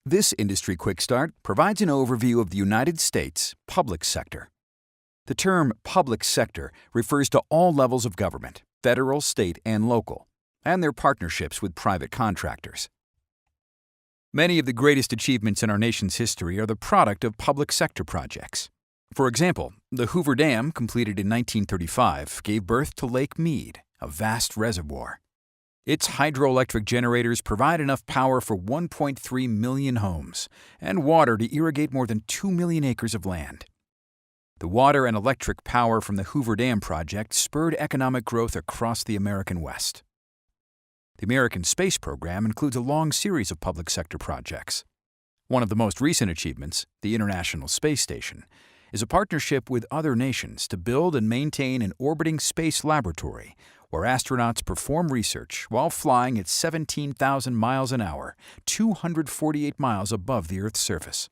This Industry Quick Start provides an overview of the United States public sector. The term public sector refers to all levels of government, federal, state, and local, and their partnerships with private contractors. Many of the greatest achievements in our nation's history are the product of public sector projects. For example, the Hoover Dam, completed in 1935, gave birth to Lake Mead, a vast reservoir. Its hydroelectric generators provide enough power for 1.3 million homes and water to irrigate more than 2 million acres of land. The water and electric power from the Hoover Dam project spurred economic growth across the American West. The American space program includes a long series of public sector projects. One of the most recent achievements, the International Space Station, is a partnership with other nations to build and maintain an orbiting space laboratory where astronauts perform research while flying at 17,000 miles an hour, 248 miles above the Earth's surface.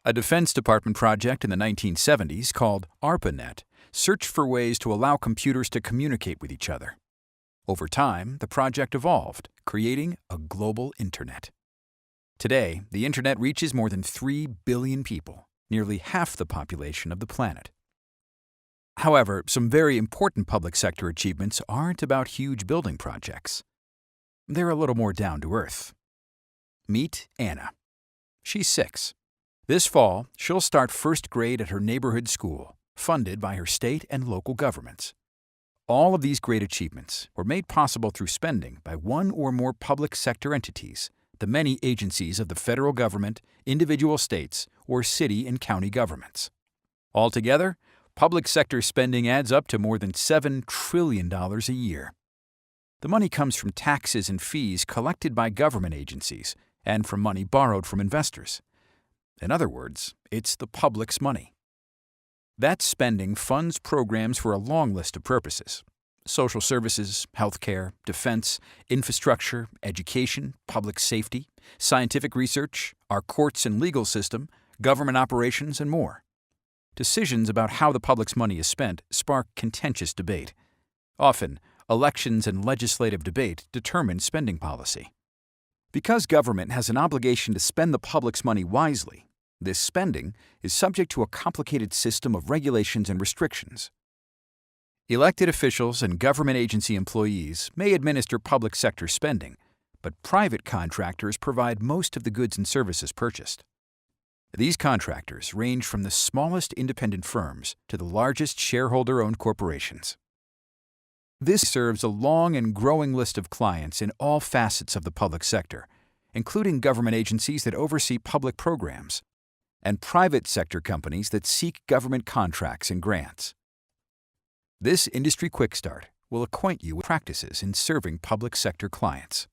A Defense Department project in the 1970s called ARPANET searched for ways to allow computers to communicate with each other. Over time, the project evolved, creating a global internet. Today, the internet reaches more than 3 billion people, nearly half the population of the planet. However, some very important public sector achievements aren't about huge building projects. They're a little more down to earth. Meet Anna. She's 6. This fall, she'll start first grade at her neighborhood school, funded by her state and local governments. All of these great achievements were made possible through spending by one or more public sector entities, the many agencies of the federal government, individual states, or city and county governments. Altogether, public sector spending adds up to more than $7 trillion a year. The money comes from taxes and fees collected by government agencies and from money borrowed from investors. In other words, it's the public's money. That spending funds programs for a long list of purposes: social services, healthcare, defense, infrastructure, education, public safety, scientific research, our courts and legal system, government operations, and more. Decisions about how the public's money is spent spark contentious debate. Often, elections and legislative debate determine spending policy. Because government has an obligation to spend the public's money wisely, this spending is subject to a complicated system of regulations and restrictions. Elected officials and government agency employees may administer public sector spending, but private contractors provide most of the goods and services purchased. These contractors range from the smallest independent firms to the largest shareholder-owned corporations. This serves a long and growing list of clients in all facets of the public sector, including government agencies that oversee public programs and private sector companies that seek government contracts and grants. This Industry Quick Start will acquaint you with practices in serving public sector clients.